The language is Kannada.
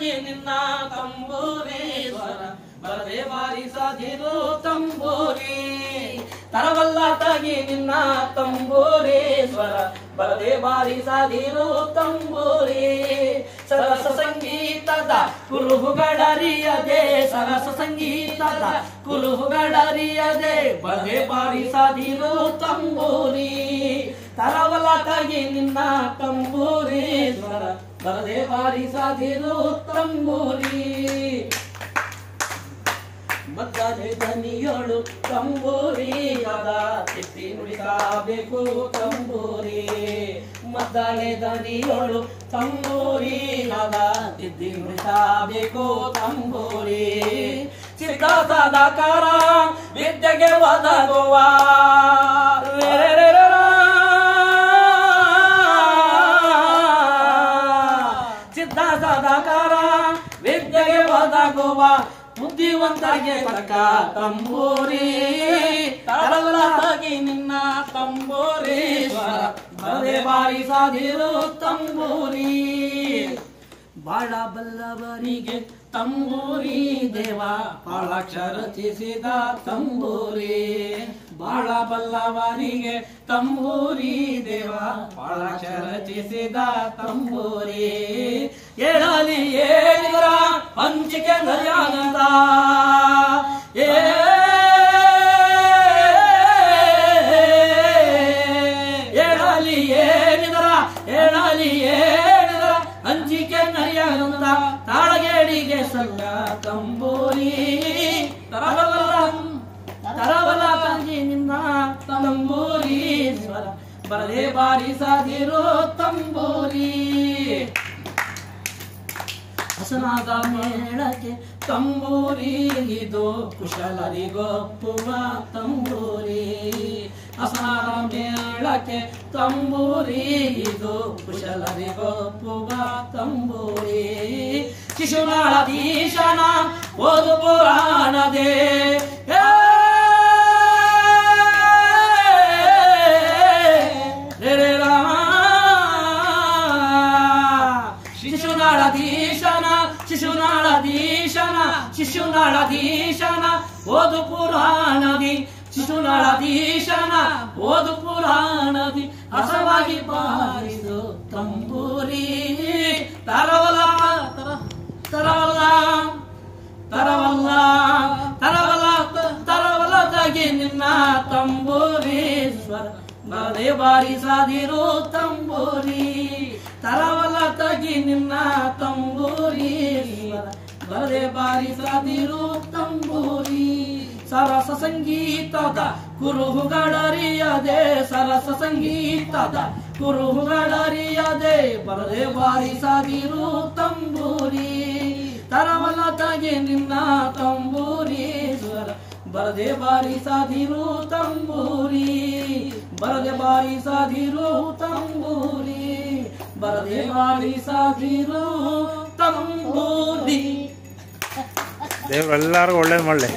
ತಗಿ ನಿನ್ನ ತಂಬೂರಿ ಸ್ವರ ಬರದೆ ಬಾರಿಸದಿರು ತಂಬೂರಿ ತರವಲ್ಲ ತಗಿ ನಿನ್ನ ತಂಬೂರಿ ಸ್ವರ ಬರದೆ ಬಾರಿಸದಿರು ತಂಬೂರಿ ಸರಸ ಸಂಗೀತದ ಕುರುಹುಗಳರಿಯದೆ ಸರಸ ಸಂಗೀತದ ಕುರುಹುಗಳರಿಯದೆ ಬರದೆ ಬಾರಿಸದಿರು ತಂಬೂರಿ ತರವಲ್ಲ ತಗಿ ನಿನ್ನ ತಂಬೂರಿ ಸ್ವರ ಬರದೆ ಬಾರಿಸದಿರು ತಂಬೂರಿ ಮದ್ದಲೆ ಧ್ವನಿಯೋಳು ತಂಬೂರಿ ಅದ ತಿತ್ತಿ ನುಡಿಸಬೇಕು ತಂಬೂರಿ ಮದ್ದಲೆ ಧ್ವನಿಯೋಳು ತಂಬೂರಿ ಅದ ತಿತ್ತಿ ನುಡಿಸಬೇಕು ತಂಬೂರಿ ಸಿದ್ಧ ಸಾಧಕರ ವಿದ್ಯೆಗೆ ಒದಗುವ ಸಿದ್ಧ ಸಾಧಕರ ವಿದ್ಯೆಗೆ ಒದಗುವ ಬುದ್ಧಿವಂತರಿಗೆ ತಕ್ಕ ತಂಬೂರಿ ತರವಲಾಗಿ ನಿನ್ನ ತಂಬೂರಿ ಬರದೆ ಬಾರಿಸದಿರು ತಂಬೂರಿ ಬಾಳ ಬಲ್ಲವರಿಗೆ ತಂಬೂರಿ ದೇವ ಪಾಳಾಕ್ಷರ ರಚಿಸಿದ ತಂಬೂರಿ ಬಾಳ ಬಲ್ಲವರಿಗೆ ತಂಬೂರಿ ದೇವ ಪಾಳಾಕ್ಷರ ರಚಿಸಿದ ತಂಬೂರಿ ಏಳಲಿ ಏಳಿಗರ ಹಂಚಿಕೆ ದಯಾನಂದ ಏಳಲಿ ಏಳಿಗರ ಹಂಚಿಕೆ ನರಿಯಾನಂದ ತಾಳಗೇಡಿಗೆ ಸಲ್ಲ ತಂಬೂರಿ ತರವಲ ತಂಗಿ ನಿನ್ನ ತಂಬೂರಿ ಸ್ವರ ಬರದೆ ಬಾರಿಸದಿರು ತಂಬೂರಿ ಹಸನಾದ ಮೇಳಕ್ಕೆ ತಂಬೂರಿ ಇದು ಕುಶಲರಿಗೊಪ್ಪುವ ತಂಬೂರಿ ಹಸನಾದ ಮೇಳಕ್ಕೆ ತಂಬೂರಿ ಇದು ಕುಶಲರಿಗೊಪ್ಪುವ ತಂಬೂರಿ ಶಿಶುನಾಳಧೀಶನ ಓದು ಪುರಾಣದೇ ಶಿಶುನಾಳಧೀಶನ ಓದು ಪುರಾಣದಿ ಶಿಶುನಾಳಧೀಶನ ಓದು ಪುರಾಣದಿ ಹಸವಾಗಿ ಬಾರಿಸು ತಂಬೂರಿ ತರವಲ್ಲ ತರವಲ್ಲ ತರವಲ್ಲ ತರವಲ್ಲ ತರವಲ್ಲ ತಗಿ ನಿನ್ನ ತಂಬೂರಿ ಸ್ವರ ಬರದೆ ಬಾರಿಸದಿರು ತಂಬೂರಿ ತರವಲ್ಲ ತಗಿ ನಿನ್ನ ತಂಬೂರಿ ಸ್ವರ ಬರದೆ ಬಾರಿಸದಿರು ತಂಬೂರಿ ಸರಸ ಸಂಗೀತದ ಕುರುಹುಗಳರಿಯದೆ ಸರಸ ಸಂಗೀತದ ಕುರುಹುಗಳರಿಯದೆ ಬರದೆ ಬಾರಿಸದಿರು ತಂಬೂರಿ ತರವಲ್ಲ ತಗಿ ನಿನ್ನ ತಂಬೂರಿ ಸ್ವರ ಬರದೆ ಬಾರಿಸದಿರು ತಂಬೂರಿ ಬರದೆ ಬಾರಿಸದಿರು ತಂಬೂರಿ ಬರದೆ ಬಾರಿಸದಿರು ತಂಬೂರಿ ದೇವ್ರು ಎಲ್ಲರಿಗೂ ಒಳ್ಳೇದು ಮಾಡಲಿ.